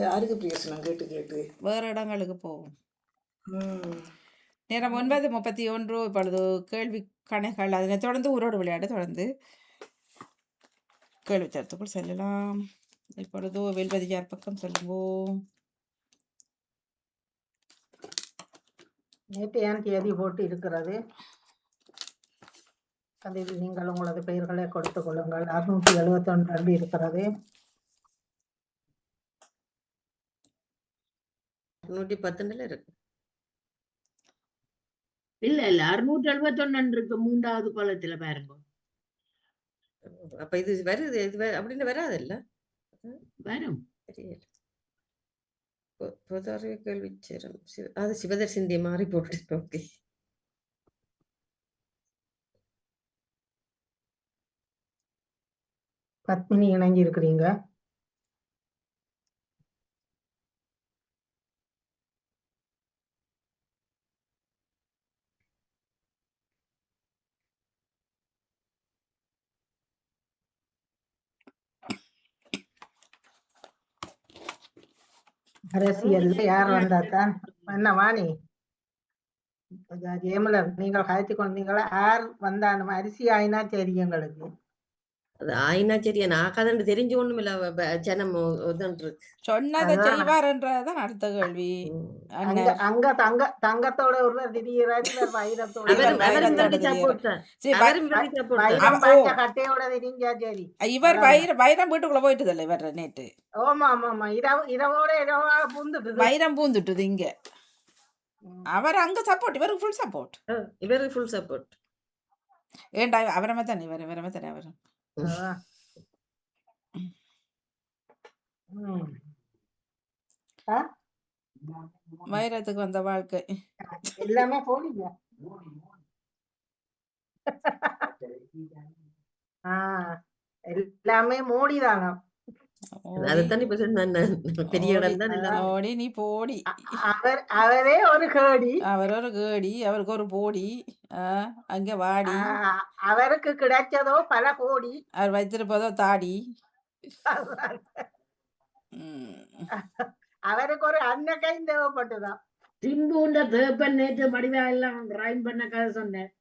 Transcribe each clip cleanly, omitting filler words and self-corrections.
யாருக்கு பிரியசனம் கேட்டு கேட்டு வேறு இடங்களுக்கு போவோம். ம். நேரம் 9:31. இப்பொழுது கேள்வி கணைகள், அதனைத் தொடர்ந்து ஊரோடு விளையாட தொடர்ந்து கேள்வி தரத்துக்குள் செல்லலாம். இப்பொழுது வெல்வதியார் பக்கம் சொல்லுவோம். நேற்றையான் தேதி போட்டு இருக்கிறது. அதில் நீங்கள் உங்களது பெயர்களை கொடுத்துக் கொள்ளுங்கள். 671 இருக்கிறது. 110 இருக்கு. இல்ல 671 இருக்கு 3வது கோலத்துல பாருங்க. அப்ப இது வருது, இது அப்படின்னு வராது இல்ல வரும். பொது அறிவு கேள்வி சேரும். அது சிவதர்சிந்தி மாறி போட்டு. ஓகே, பத்மினி இணைஞ்சி இருக்கிறீங்க. அரசியல்ல யார் வந்தாத்தான் என்ன வாணி ஜெயமலர் நீங்கள் கழித்து கொண்டீங்களா? யார் வந்தாலும் அரிசி ஆயினா சரி எங்களுக்கு. அது ஆயினா சரி, நான் கதண்டு தெரிஞ்சு ஒண்ணும் இல்ல. ஜனம் சொன்னதை செய்வார்ன்றதுதான் அடுத்த கேள்வி. அங்க தங்கத்தோட ஒரு திடீராடி வைரத்தோட கட்டையோட தெரிஞ்சா சரி. இவர் வைரம் வீட்டுக்குள்ள போயிட்டுதில்ல இவர் நேற்று. ஆமா ஆமா ஆமா, இரவோட இரவா பூந்துட்டு வைரம் பூந்துட்டுது இங்க. அவர் அங்க சப்போர்ட், இவருக்கு ஃபுல் சப்போர்ட். இவருக்கு ஃபுல் சப்போர்ட். ஏண்டா அவரமே தானே வரமே தானே அவர். வைரத்துக்கு வந்த வாழ்க்கை எல்லாமே போலீங்க. எல்லாமே மோடி தாங்க. அதுதான் இப்ப பெரிய இடம் தான். மோடி நீ போடி. அவரே ஒரு கேடி. அவர் ஒரு கேடி, அவருக்கு ஒரு போடி. அங்க வாடி. அவருக்கு கிடைச்சதோ பல கோடி, அவர் வைத்திருப்பதோ தாடி. அவருக்கு ஒரு அன்னக்கை தேவைப்பட்டுதான். சிம்புண்ட தேப்பன் நேற்று மடிவா எல்லாம் ரைம் பண்ண கதை சொன்னேன்.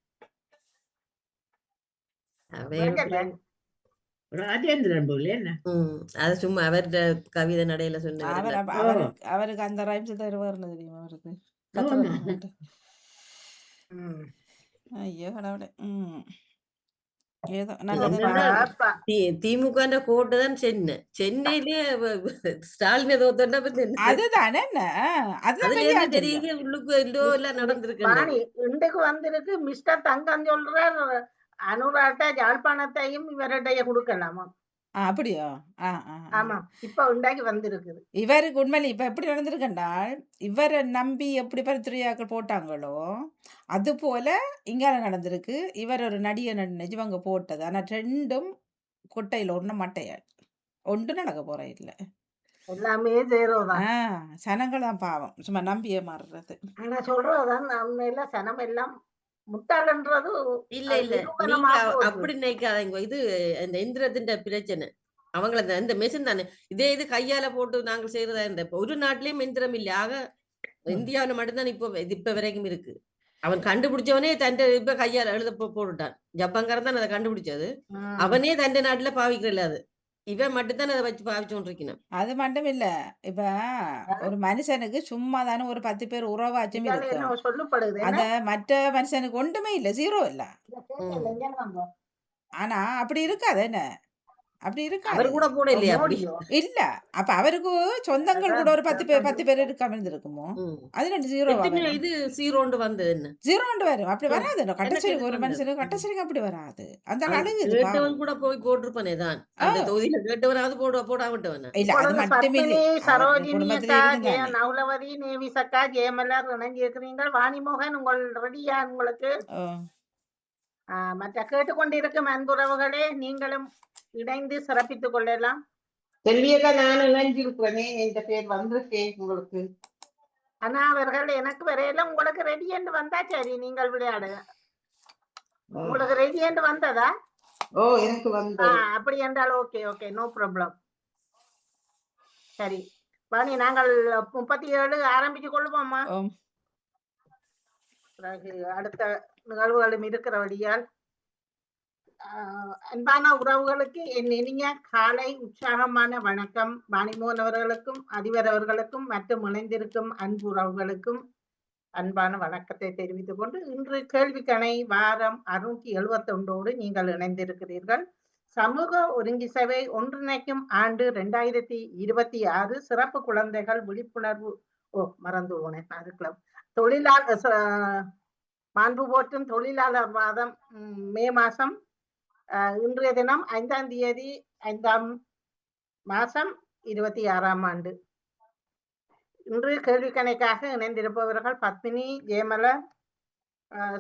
ராஜேந்திரன் போல என்ன அது சும்மா அவர்கிட்ட கவிதை நடையில சொன்ன. அவருக்கு அந்த ரைம்ஸ் தருவார்னு தெரியுமா அவருக்கு? ஐயோ கடவுளே. திமுக கோட்டு தான் சென்னையிலே ஸ்டாலின் தோத்தா அதுதானே தெரிய உள்ளுக்கு எல்லாம் நடந்திருக்கு. இன்றைக்கு வந்திருக்கு மிஸ்டர் தங்கம் சொல்றார் அனுராட்ட யாழ்ப்பாணத்தையும் இவருடைய கொடுக்கலாமா? அப்படியா? ஆமா, இப்ப உண்டாக்கி வந்திருக்குது. இவருக்கு உண்மையில இப்ப எப்படி நடந்திருக்கண்டால், இவரை நம்பி எப்படி பரிந்துரையாக்கள் போட்டாங்களோ அது போல இங்க நடந்திருக்கு. இவர் ஒரு நடிகை நிஜவங்க போட்டது. ஆனா ரெண்டும் கொட்டையில ஒண்ணு மட்டையாள் ஒன்று நடக்க போற இல்ல. எல்லாமே ஜெயரோதான். சனங்கள் தான் பாவம், சும்மா நம்பியே மாறுறது. ஆனா சொல்றதுதான் உண்மையில சனம் எல்லாம் முட்டாளன்றது இல்ல இல்ல, நீங்க அப்படி நினைக்காதீங்க. இது இந்த இந்திரத்தின் பிரச்சனை. அவங்கள இந்த மெஷின் தானே இதே இது கையால போட்டு நாங்கள் செய்யறதா இருந்த ஒரு நாட்டிலயும் எந்திரம் இல்ல. ஆக இந்தியாவில மட்டும்தான் இப்ப வரைக்கும் இருக்கு. அவன் கண்டுபிடிச்சவனே தன் இப்ப கையால எழுத போட்டுட்டான். ஜப்பான்காரன் தான் அதை கண்டுபிடிச்சது. அவனே தன் நாட்டுல பாவிக்கிறல. அது இவன் மட்டும்தான் அதை வச்சு பாவிச்சு கொண்டிருக்கணும். அது மட்டும் இல்ல, இப்ப ஒரு மனுஷனுக்கு சும்மா தானே ஒரு 10 பேர் உறவாச்சும் இருக்கு. அத மற்ற மனுஷனுக்கு ஒன்றுமே இல்ல, ஜீரோ இல்ல. ஆனா அப்படி இருக்காது என்ன? அப்படி இருக்காது. கூட போட இல்லையா? இல்ல, அப்ப அவருக்கு சொந்தங்கள் கூட ஒரு 10 பேர் இருக்காம இருந்திருக்குமோ? அது ரெண்டு ஜீரோ. இது ஜீரோண்டு வந்தது என்ன? ஜீரோண்டு வரும். அப்படி வராது. கட்டச்சரிக்கு ஒரு மனுஷனுக்கு கட்டச்சரிக்கு அப்படி வராது. அந்த அழகு கேட்டவன் கூட போய் போட்டிருப்பானே தான். அந்த தொகுதியில கேட்டவனாவது போடாவிட்டவன் இல்ல. அது மட்டும் இல்ல, சரோஜினி, நவுலவதி, நேவிசக்கா, ஜெயமலர் இணைஞ்சிருக்கிறீர்கள். வாணிமோகன் உங்கள் ரெடியா? உங்களுக்கு மற்ற கேட்டுக்கொண்டிருக்கும் அன்புறவுகளே நீங்களும் இணைந்து சிறப்பித்துக் கொள்ளலாம். செல்வியக்கா, நான் இணைஞ்சிருக்கிறேனே, இந்த பேர் வந்திருக்கேன் உங்களுக்கு. ஆனா அவர்கள் எனக்கு வரையில உங்களுக்கு ரெடி என்று வந்தா சரி, நீங்கள் விளையாடுங்க. உங்களுக்கு ரெடி என்று வந்ததா? ஓ, எனக்கு வந்தது. அப்படி என்றால் ஓகே ஓகே, நோ ப்ராப்ளம். சரி, வாணி நாங்கள் 37 ஆரம்பிச்சு கொள்வோமா? ஓம். பிறகு அடுத்த நிகழ்வுகளும் இருக்கிறபடியால் அன்பான உறவுகளுக்கு என் இனிய காலை உற்சாகமான வணக்கம். வாணிமோகன் அவர்களுக்கும் அதிபர் அவர்களுக்கும் மற்றும் இணைந்திருக்கும் அன்பு உறவுகளுக்கும் அன்பான வணக்கத்தை தெரிவித்துக் கொண்டு இன்று கேள்விக்கணை வாரம் 671 நீங்கள் இணைந்திருக்கிறீர்கள். சமூக ஒருங்கி சேவை ஒன்றிணைக்கும் ஆண்டு 2026 சிறப்பு குழந்தைகள் விழிப்புணர்வு மறந்து போனேன். அதுக்குள்ள தொழிலாளர் மாண்பு போற்றும் தொழிலாளர் வாதம் மே மாசம் இன்றைய தினம் 5ஆம் தேதி 5ஆம் மாசம் 26ஆம் ஆண்டு. இன்று கேள்வி கணக்காக இணைந்திருப்பவர்கள் பத்மினி, ஜெயமல,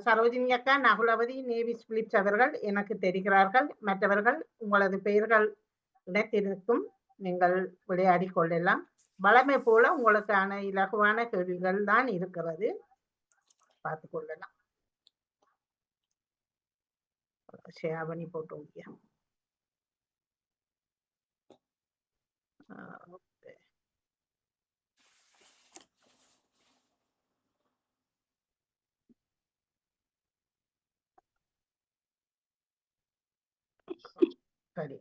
சரோஜினி அக்கா, நகுலவதி, நேவிஸ் பிலிப்ஸ் அவர்கள் எனக்கு தெரிகிறார்கள். மற்றவர்கள் உங்களது பெயர்கள் இணைத்திருக்கும், நீங்கள் விளையாடி கொள்ளலாம். வளமை போல உங்களுக்கான இலகுவான கேள்விகள் தான் இருக்கிறது, பார்த்து கொள்ளலாம். ஷேவனி போட்டு சரி.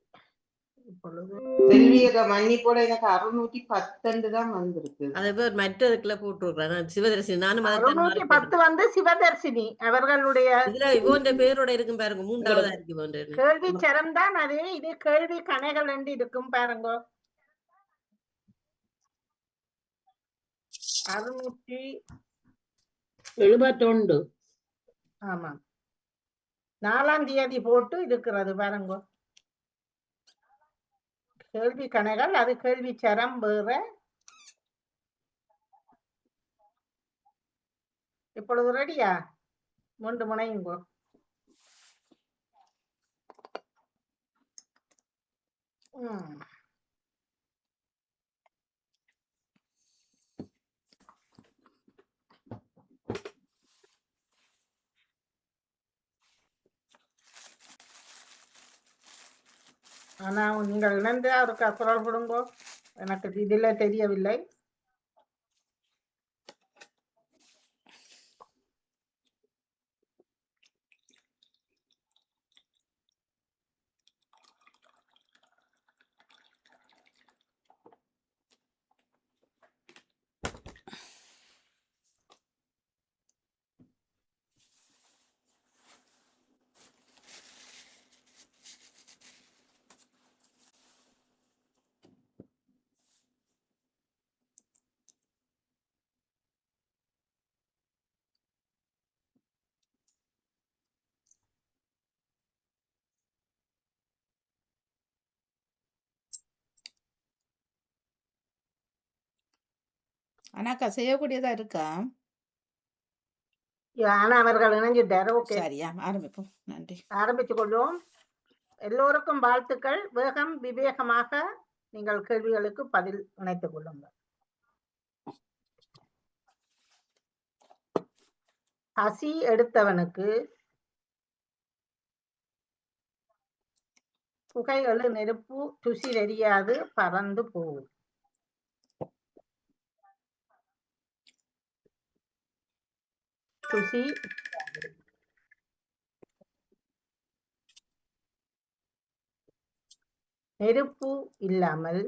இப்பொழுது செல்வியக மன்னிப்போட எனக்கு 610 தான் வந்திருக்கு. அதே பேர் மற்றதுக்குள்ள போட்டுருக்கேன். சிவதர்சினி நானும் 610 வந்து சிவதர்சினி அவர்களுடைய இதுல இவன் பேரோட இருக்கும் பாருங்க. 3வது இருக்கு கேள்வி சரம் தான் அது. இது கேள்வி கணைகள் என்று இருக்கும் பாருங்க. 671. ஆமா, 4ஆம் தேதி போட்டு இருக்கிறது பாருங்க. கேள்வி கணைகள், அது கேள்வி சரம் வேற. இப்பொழுது ரெடியா? 3 முனையுங்கோ. ஆனா நீங்கள் இணைந்து அவருக்கு குரல் கொடுங்கோ, எனக்கு இதுல தெரியவில்லை. ஆனாக்கா செய்யக்கூடியதா இருக்கா? ஆனா அவர்கள் இணைஞ்சிட்டாரு. ஓகே, சரியா, ஆரம்பிப்போம். நன்றி. ஆரம்பித்துக் கொள்வோம். எல்லோருக்கும் வாழ்த்துக்கள். வேகம் விவேகமாக நீங்கள் கேள்விகளுக்கு பதில் இணைத்துக் கொள்ளுங்கள். பசி எடுத்தவனுக்கு புகை எழு நெருப்பு துசி தெரியாது பறந்து போகும். துசி நெருப்பு இல்லாமல்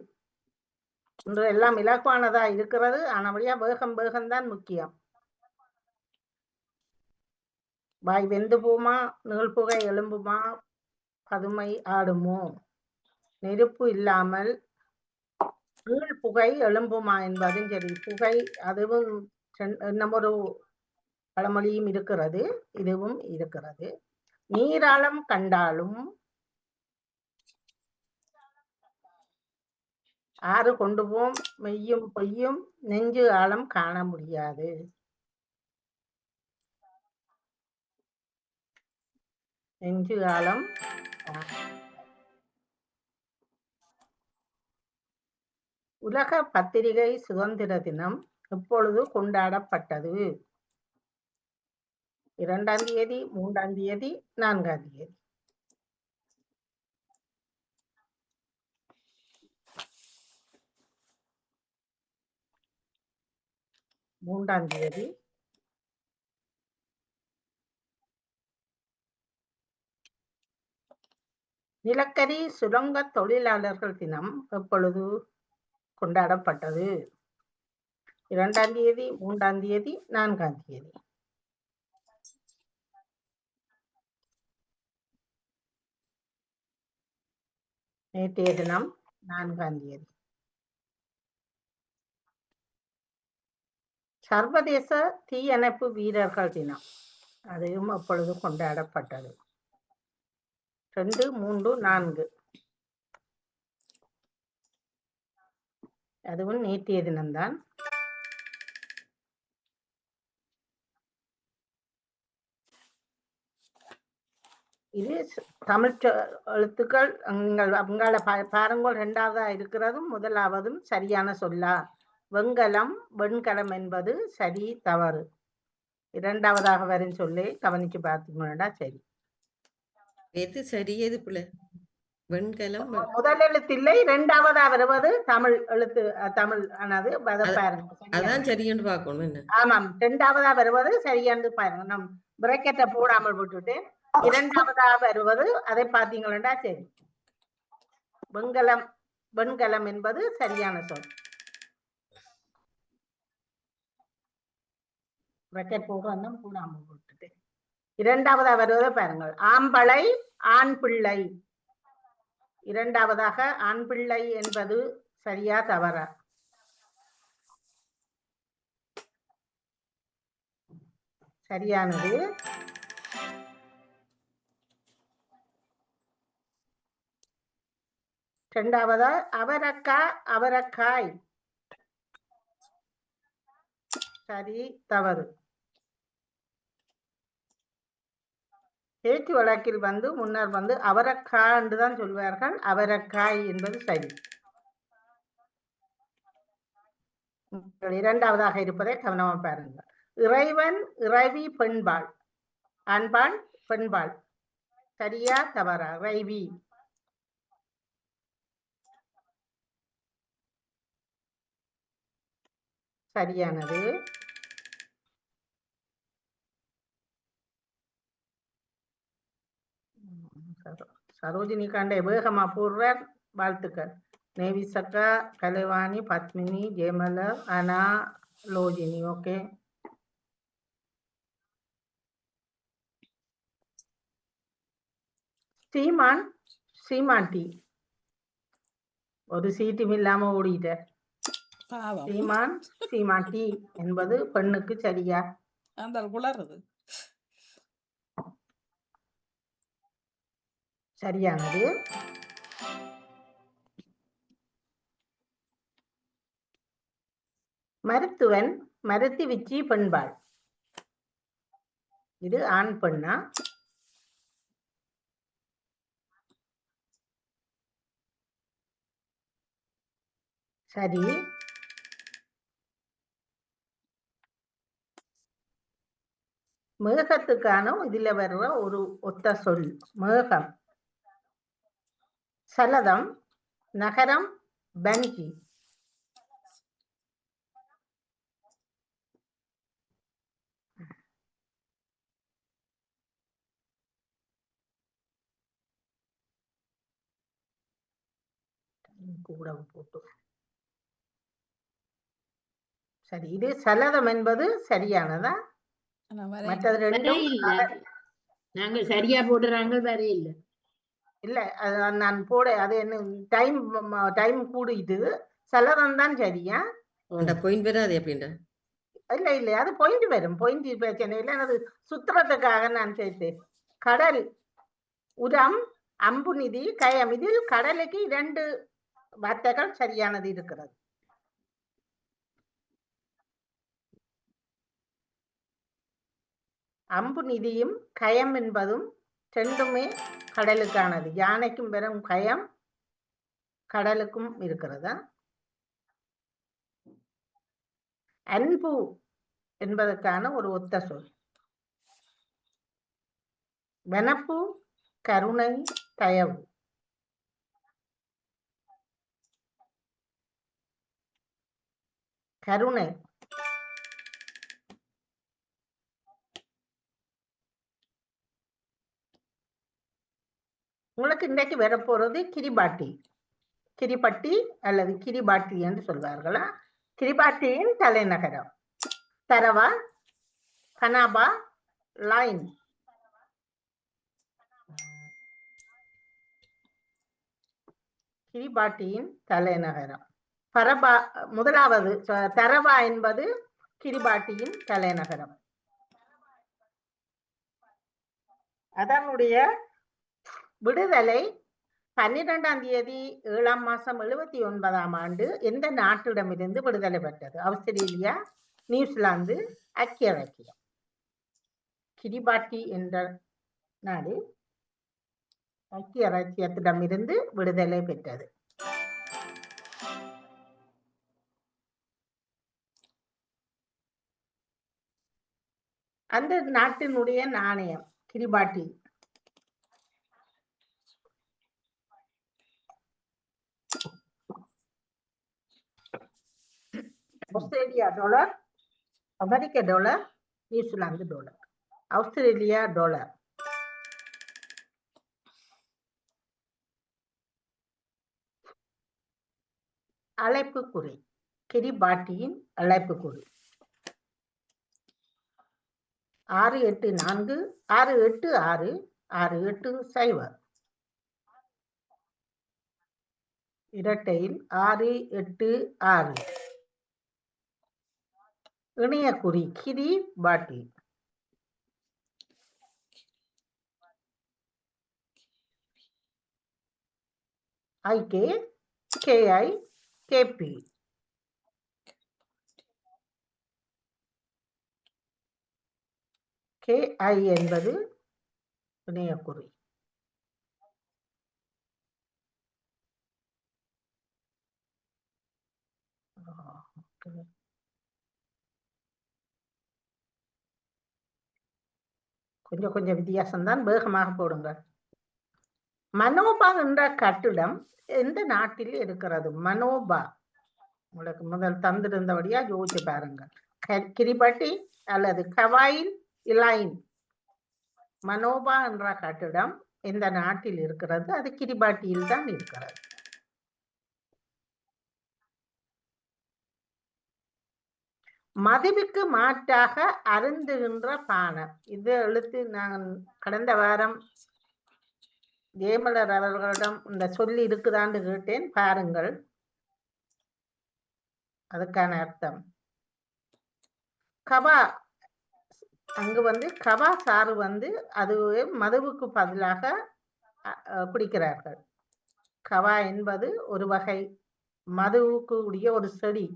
இன்று எல்லாம் இலக்குவானதா இருக்கிறது. ஆனபடியா வேகம்தான் முக்கியம். வாய் வெந்து போமா, நீள்புகை எழும்புமா, பதுமை ஆடுமோ? நெருப்பு இல்லாமல் நீள்புகை எழும்புமா என்பதும் சரி. புகை அதுவும் இன்னமொரு பழமொழியும் இருக்கிறது, இதுவும் இருக்கிறது. நீராழம் கண்டாலும் ஆறு கொண்டு போம், மெய்யும் பொய்யும் நெஞ்சு ஆழம் காண முடியாது. நெஞ்சு ஆழம். உலக பத்திரிகை சுதந்திர தினம் எப்பொழுது கொண்டாடப்பட்டது? 2ஆம் தேதி, 3ஆம் தேதி, 4ஆம் தேதி? 3ஆம் தேதி நிலக்கரி சுரங்க தொழிலாளர்கள் தினம் எப்பொழுது கொண்டாடப்பட்டது? 2ஆம் தேதி, 3ஆம் தேதி, 4ஆம் தேதி. நேற்றைய தினம் 4ஆம் தேதி. சர்வதேச தீயணைப்பு வீரர்கள் தினம் அதுவும் அப்பொழுது கொண்டாடப்பட்டது? 2, 3, 4. அதுவும் நேற்றைய தினம்தான். இது தமிழ் எழுத்துக்கள் அங்கால பாருங்கள். 2ஆவதா இருக்கிறதும் 1ஆவதும் சரியான சொல்லா? வெண்கலம், வெண்கலம் என்பது சரி தவறு? 2ஆவதாக வரும் சொல்லி கவனிச்சு பார்த்தீங்கன்னா சரி. எது சரி எது பிள்ளை? வெண்கலம் முதல் எழுத்து இல்லை, 2ஆவதா வருவது தமிழ் எழுத்து. தமிழ் ஆனது பாருங்க. அதான் சரின்னு பார்க்கணும் என்ன. ஆமாம், 2ஆவதா வருவது சரியானது பாருங்க. நம் பிரக்கெட்டை போடாமல் விட்டுட்டு 2ஆவதா வருவது அதை பார்த்தீங்களா சரி. வெண்கலம், வெண்கலம் என்பது சரியான சொல். பிரக்கெட் போடுறோம் போடாமல் விட்டுட்டு 2ஆவதா வருவதை பாருங்கள். ஆம்பளை, ஆண் பிள்ளை. 2ஆவதாக ஆண் பிள்ளை என்பது சரியா தவறா? சரியானது. இரண்டாவதா அவரக்காய், அவரக்காய். சரி தவறு? பேச்சு வழக்கில் முன்னர் அவரக்காய் என்றுதான் சொல்வார்கள். அவரக்காய் என்பது சரி. 2ஆவதாக இருப்பதை கவனமா பாருங்கள். இறைவன், இறைவி, பெண்பாள். ஆண்பாள், பெண்பாள். சரியா தவறா? இறைவி. சரியானது. சரோஜினி காண்டே வேகமா போடுறார். வாழ்த்துக்கள். நேவிசக்கா, கலைவாணி, பத்மினி, ஜெயமலர், அனா, லோஜினி. ஓகே. சீமான், சீமாண்டி ஒரு சீட்டும் இல்லாம ஓடிட்டார். சீமான், சீமாண்டி என்பது பெண்ணுக்கு சரியா? அந்த குளறுது. சரியானது. மருத்துவன், மருத்தி விச்சி, பெண்பாள். இது ஆண் பெண்ணா? சரி. மேகத்துக்கான இதுல வர்ற ஒரு ஒத்த சொல். மேகம், சலதம், நகரம், பஞ்சி. கூட போட்டு சரி. இது சலதம் என்பது சரியானதா? மற்றது ரெண்டும் நாங்க சரியா போடுறாங்க வேற இல்ல. இல்ல நான் போட அது என்ன டைம் கூடிட்டு சலதம் தான் சரியா? பாயிண்ட் வராது அப்படின்டா. இல்ல இல்ல அது பாயிண்ட் வரும். பாயிண்ட் பிரச்சனை இல்லை. அது சுத்திரத்துக்காக நான் சேர்த்தேன். கடல், உரம், அம்பு நிதி, கயம். இதில் கடலுக்கு 2 வார்த்தைகள் சரியானது இருக்கிறது. அம்பு நிதியும் கயம் என்பதும் ரெண்டுமே கடலுக்கானது. யானைக்கும் வெறும் கயம் கடலுக்கும் இருக்கிறதா? அன்பு என்பதற்கான ஒரு ஒத்த சொல். வனப்பு, கருணை, தயவு. கருணை. உங்களுக்கு இன்றைக்கு வரப்போறது கிரிபாட்டி. கிரிபட்டி அல்லது கிரிபாட்டி என்று சொல்வார்களா. கிரிபாட்டியின் தலைநகரம் தரவா, கனாபா, லைன். கிரிபாட்டியின் தலைநகரம் பரபா. முதலாவது தரவா என்பது கிரிபாட்டியின் தலைநகரம். அதனுடைய விடுதலை 12ஆம் தேதி 7ஆம் மாசம் 79ஆம் ஆண்டு எந்த நாட்டிடமிருந்து விடுதலை பெற்றது? ஆஸ்திரேலியா, நியூசிலாந்து, ஐக்கிய ராச்சியம். கிரிபாட்டி என்ற நாடு ஐக்கிய ராச்சியத்திடமிருந்து விடுதலை பெற்றது. அந்த நாட்டினுடைய நாணயம் கிரிபாட்டி. ஆஸ்திரேலியா டாலர், அமெரிக்க dollar, New Zealand dollar, Australia dollar. அழைப்பு குறி கிரிபாட்டியின் அழைப்பு குறி 684 686 680. இரட்டையில் 686. இணைய குறி கிரிபாட்டி. ஐகே கேஐ கேபி. கேஐ என்பது இணைய குறி. கொஞ்சம் வித்தியாசம்தான், வேகமாக போடுங்க. மனோபா என்ற கட்டிடம் எந்த நாட்டில் இருக்கிறது? மனோபா உங்களுக்கு முதல் தந்திருந்தபடியா யோசிச்சு பாருங்க. கிரிபாட்டி அல்லது கவாயில் இலைன். மனோபா என்ற கட்டிடம் எந்த நாட்டில் இருக்கிறது? அது கிரிபாட்டியில் தான் இருக்கிறது. மதுவுக்கு மாற்றாக அருந்துகின்ற பானம். இது எழுத்து நான் கடந்த வாரம் ஜெயமலர் அவர்களிடம் இந்த சொல்லி இருக்குதான்னு கேட்டேன், பாருங்கள் அதுக்கான அர்த்தம். கவா, அங்கு கவா சாறு அது மதுவுக்கு பதிலாக குடிக்கிறார்கள். கவா என்பது ஒரு வகை மதுவுக்கு உரிய ஒரு செடி.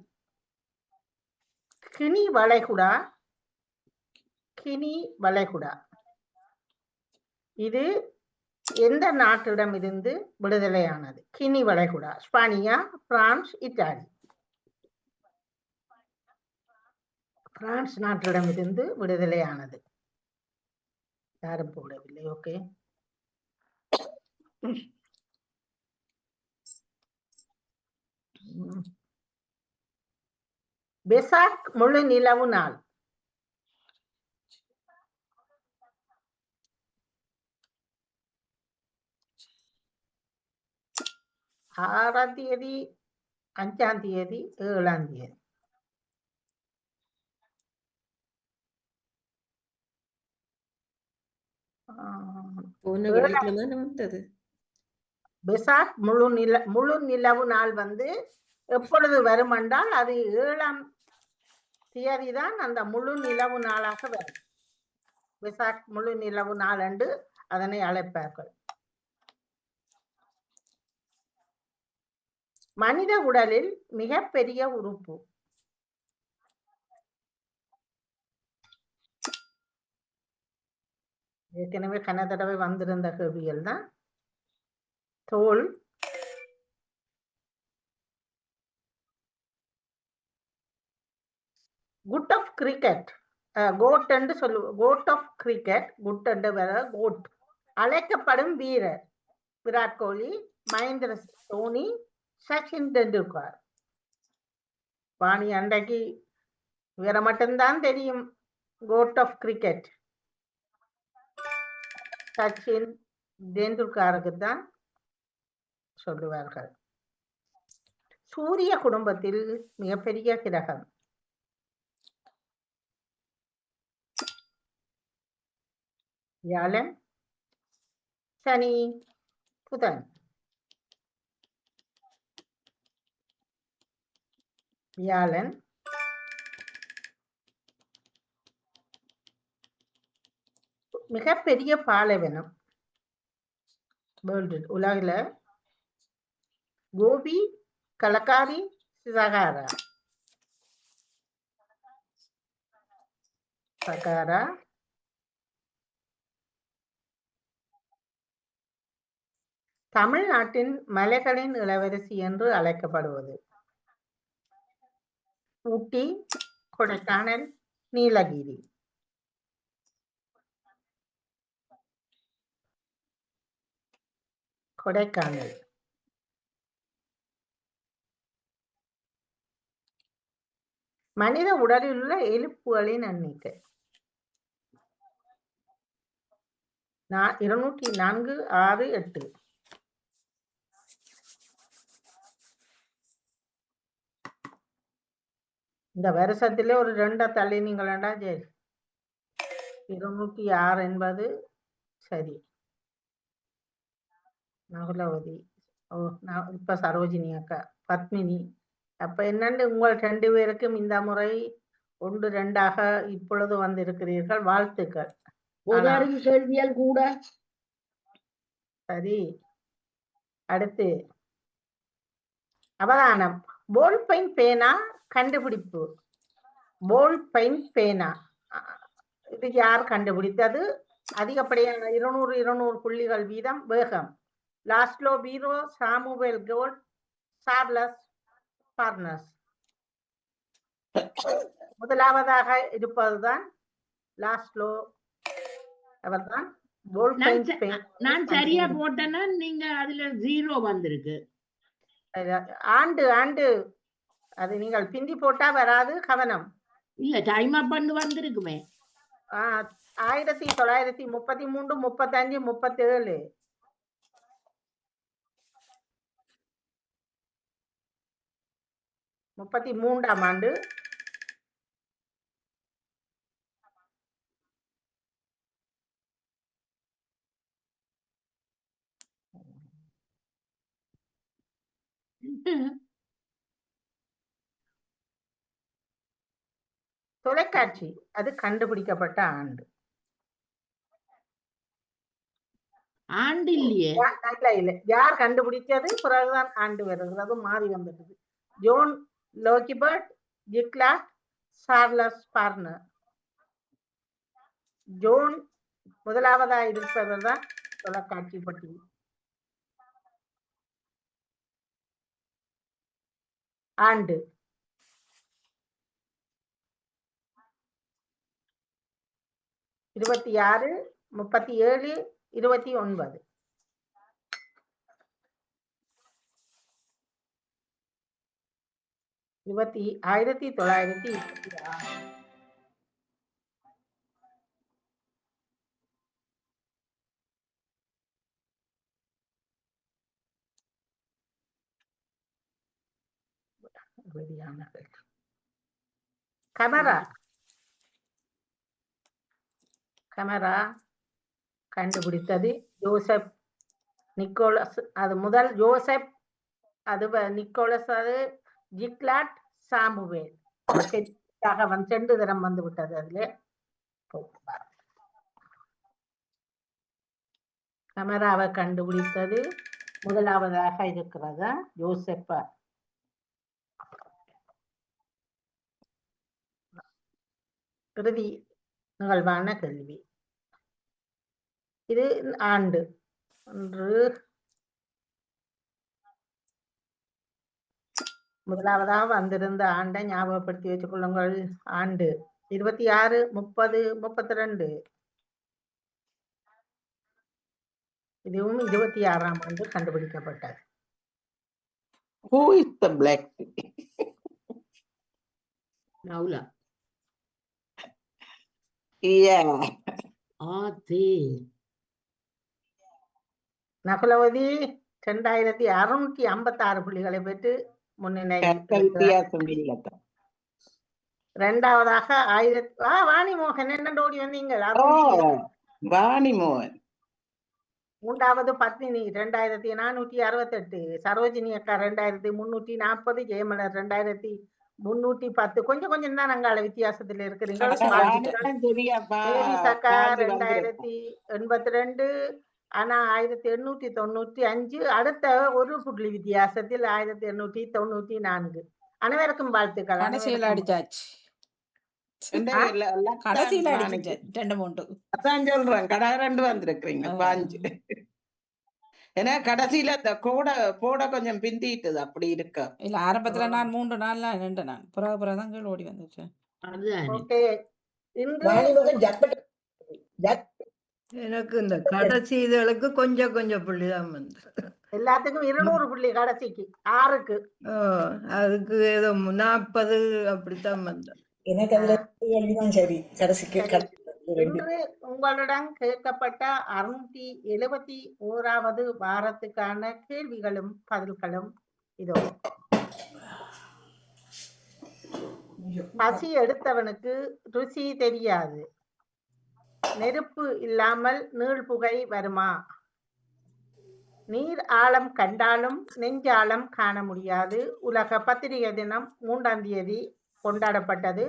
கினி வளைகுடா, கினி வளைகுடா இது எந்த நாட்டிடம் இருந்து விடுதலையானது? கினி வளைகுடா ஸ்பானியா, பிரான்ஸ், இத்தாலி. பிரான்ஸ் நாட்டிடம் இருந்து விடுதலையானது. யாரும் போடவில்லை. ஓகே, பெசாக் முழு நிலவு நாள். ஆறாம் தேதி, 5ஆம் தேதி, 7ஆம் தேதி. பெசாக் முழு நிலவு நாள் எப்பொழுது வரும் என்றால் அது 7ஆம் தேதி தான் அந்த முழு நிலவு நாளாக வரும். பெசாக் முழு நிலவு நாள் என்று அதனை அழைப்பார்கள். மனித உடலில் மிகப்பெரிய உறுப்பு. ஏற்கனவே கன தடவை வந்திருந்த கேள்விகள் தான். தோல், குட் ஆஃப் கிரிக்கெட், கோட் என்று சொல்லுவோம். கோட் ஆஃப் கிரிக்கெட், குட் என்று வர கோட். அழைக்கப்படும் வீரர் விராட் கோலி, மகேந்திர சிங் தோனி, சச்சின் டெண்டுல்கர். வாணி அன்றைக்கு வேற மட்டும்தான் தெரியும் கோட் ஆஃப் கிரிக்கெட். சச்சின், டெண்டுல்கருக்கு தான் சொல்லுவார்கள். சூரிய குடும்பத்தில் மிகப்பெரிய கிரகம். வியாழன், சனி, புதன். வியாழன், மிகப்பெரிய பாலைவனம் வேர்ல்டு உலகில. கோபி, கலக்காரி, சகாரா. சகாரா, தமிழ்நாட்டின் மலைகளின் இளவரசி என்று அழைக்கப்படுவது. ஊட்டி, கொடைக்கானல், நீலகிரி. கொடைக்கானல். மனித உடலில் உள்ள எலும்புகளின் எண்ணிக்கை 204, 6, 8. இந்த வருஷத்திலே ஒரு 2 தள்ளி நீங்களா சரி. 206 என்பது சரி. நகுலவதி, இப்ப சரோஜினி அக்கா, பத்மினி. அப்ப என்னண்டு உங்கள் 2 பேருக்கும் இந்த முறை 1, 2ஆக இப்பொழுது வந்திருக்கிறீர்கள். வாழ்த்துக்கள். கேள்வியல் கூட. சரி, அடுத்து அவதானம். போல் பெயின் பேனா கண்டுபிடிப்பு. போல் பெயின் பேனா இது யார் கண்டுபிடித்தது? அதிகப்படியான 200 புள்ளிகள் வீதம். வேகம் லாஸ்லோ பீரோ, சாமுவேல் கோல்ட், சார்லஸ் பார்னஸ். முதலாவதாக இருப்பதுதான் லாஸ்லோ, அவர்தான். நான் சரியா போட்டேன்னா நீங்க அதுல 0 வந்திருக்கு. ஆண்டு அது நீங்கள் பிந்தி போட்டா வராது, கவனம். இல்ல டைம் அப் பண்ணு வந்திருக்குமே. 1933, 35, 37. மூன்றாம் ஆண்டு. தொலைக்காட்சி அது கண்டுபிடிக்கப்பட்ட ஆண்டு. ஆண்டு இல்லையே. இல்ல, யார் கண்டுபிடிச்சது பிறகுதான் ஆண்டு வருகிறது, மாறி வந்துடுது. ஜோன் லோகிபர்ட், ஜிக்லாட், சார்லஸ் பார்னர். ஜோன் முதலாவதா இருப்பவர் தான் தொலைக்காட்சி பற்றி. ஆண்டு 26, 37, 29. இருபத்தி 1926. கேமரா கண்டுபிடித்தது ஜோசப் நிக்கோலஸ். அது முதல் ஜோசப், அது நிக்கோலஸ், அது ஜிக்லாட், சாமுவேல். 2 தரம் வந்து விட்டது. அதுல கேமராவை கண்டுபிடித்தது முதலாவதாக இருக்கிறதா ஜோசப்பா. இறுதி நிகழ்வான கேள்வி. இது ஆண்டு ஒன்று. முதலாவதாக வந்திருந்த ஆண்டை ஞாபகப்படுத்தி வச்சுக் கொள்ளுங்கள். ஆண்டு 26, 30, 32. இதுவும் 26ஆம் ஆண்டு கண்டுபிடிக்கப்பட்டது. Who is the black sea? நவுலா. Yeah. ஆத்தி. நகுலவதி 2656 புள்ளிகளை பெற்று முன்னிலையில் கற்க இருக்கிறார். வித்தியாசம் இல்லக்கா. இரண்டாவதாக வாணிமோகன் என்ன ஓடி வந்தீங்க? ஓ வாணிமோகன். மூன்றாவது பத்மினி 2468, சரோஜினி அக்கா 2340, ஜெயமலர் 2310. கொஞ்சம் தான் அங்கால வித்தியாசத்துல இருக்கிறீங்க. தெரியாப்பா தேவிஸ் அக்கா பாஞ்சு வந்திருக்கு. 2082, ஆனா 1895. அடுத்த ஒரு புள்ளி வித்தியாசத்தில் 1894. அனைவருக்கும் வாழ்த்துக்கள். கடைசியில் அடிச்சாச்சு. கடைசியில் அடிச்சு 2 அதான் சொல்றேன், கடை 2 வந்திருக்கிறீங்க 5. ஏன்னா கடைசியில அந்த போட கொஞ்சம் பிந்திட்டுது, அப்படி இருக்க. இல்ல ஆரம்பத்துல நான் 3 நாள்ல நின்று நான் புறதான் கீழ் ஓடி வந்துச்சு. ஓகே, இன்று எனக்கு இந்த கடைசி இதழுக்கு கொஞ்சம் புள்ளிதான் வந்து. எல்லாத்துக்கும் 200 புள்ளி கடைசிக்கு 6க்கு. அதுக்கு ஏதோ 40 அப்படித்தான் வந்தேன். எனக்கு அதுல கேள்விதான் சரி கடைசிக்கு. இன்று உங்களிடம் கேட்கப்பட்ட 671வது வாரத்துக்கான கேள்விகளும் பதில்களும் இதோ. பசி எடுத்தவனுக்கு ருசி தெரியாது. நெருப்பு இல்லாமல் நீள்புகை வருமா? நீர் ஆழம் கண்டாலும் நெஞ்சாழம் காண முடியாது. உலக பத்திரிகை தினம் 3ஆம் தேதி கொண்டாடப்பட்டது.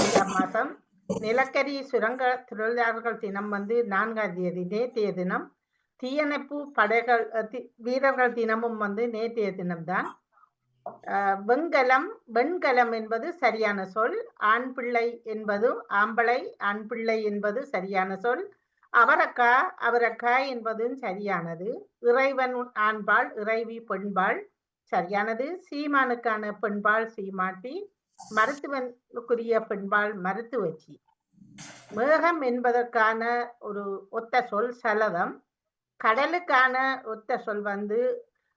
இந்த மாதம் நிலக்கரி சுரங்க தொழிலாளர்கள் தினம் 4ஆம் தேதி நேற்றைய தினம். தீயணைப்பு படைகள் வீரர்கள் தினமும் நேற்றைய தினம்தான். வெண்கலம் என்பது சரியான சொல். ஆண் பிள்ளை என்பது ஆம்பளை, ஆண் பிள்ளை என்பது சரியான சொல். அவரக்காய் என்பதும் சரியானது. இறைவன் ஆண்பாள், இறைவி பெண்பாள் சரியானது. சீமானுக்கான பெண்பாள் சீமாட்டி. மருத்துவனுக்குரிய பெண்பாள் மருத்துவச்சி. மேகம் என்பதற்கான ஒரு ஒத்த சொல் சலதம். கடலுக்கான ஒத்த சொல்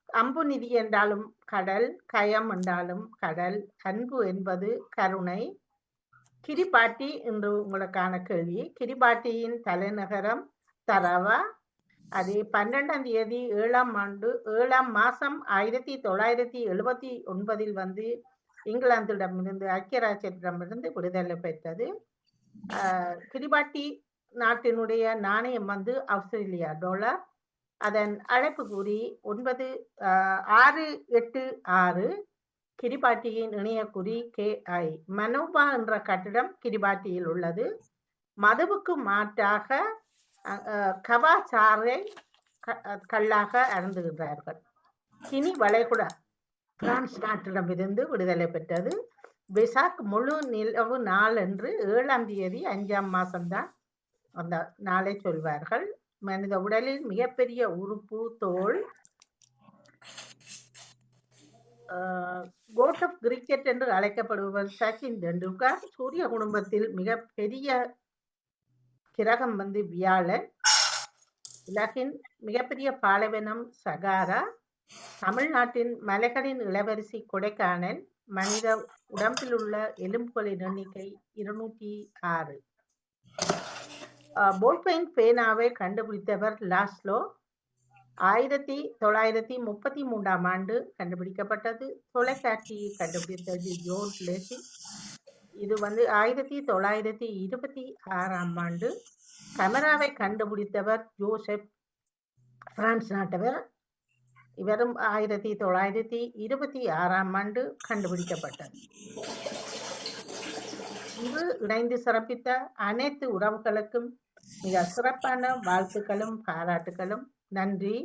அம்பு நிதி என்றாலும் கடல், கயம் என்றாலும் கடல். அன்பு என்பது கருணை. கிரிபாட்டி என்று உங்களுக்கான கேள்வி. கிரிபாட்டியின் தலைநகரம் தரவா. அது 12ஆம் தேதி 7ஆம் மாசம் 1979 இங்கிலாந்திடமிருந்து, ஐக்கிய ராஜ்யத்திடமிருந்து விடுதலை பெற்றது. கிரிபாட்டி நாட்டினுடைய நாணயம் ஆஸ்திரேலியா டாலர். அதன் அழைப்பு கூறி 9686. கிரிபாட்டியின் இணையக்குறி KI. மனோபா என்ற கட்டிடம் கிரிபாட்டியில் உள்ளது. மதுவுக்கு மாற்றாக கவாச்சாரை கல்லாக அருந்துகின்றார்கள். கினி வளைகுடா பிரான்ஸ் நாட்டிடமிருந்து விடுதலை பெற்றது. பெசாக் முழு நிலவு நாள் என்று 7ஆம் தேதி 5ஆம் மாசம்தான் அந்த நாளை சொல்வார்கள். மனித உடலில் மிகப்பெரிய உறுப்பு தோல். கோட் ஆஃப் கிரிக்கெட் என்று அழைக்கப்படுபவர் சச்சின் டெண்டுல்கர். சூரிய குடும்பத்தில் மிக பெரிய கிரகம் வியாழன். உலகின் மிகப்பெரிய பாலைவனம் சகாரா. தமிழ்நாட்டின் மலைகளின் இளவரசி கொடைக்கானல். மனித உடம்பில் உள்ள எலும்புகளின் எண்ணிக்கை 206. போல்பெயின் பேனாவை கண்டுபிடித்தவர் லாஸ்லோ. 1933ஆம் ஆண்டு கண்டுபிடிக்கப்பட்டது. தொலைக்காட்சியை கண்டுபிடித்தது ஜோர்ஜ் லேசி. இது 1926ஆம் ஆண்டு. கேமராவை கண்டுபிடித்தவர் ஜோசப், பிரான்ஸ் நாட்டவர். இவரும் 1926ஆம் ஆண்டு கண்டுபிடிக்கப்பட்டது. இது இணைந்து சிறப்பித்த அனைத்து உறவுகளுக்கும் மிக சிறப்பான வாழ்த்துக்களும் பாராட்டுகளும். நன்றி.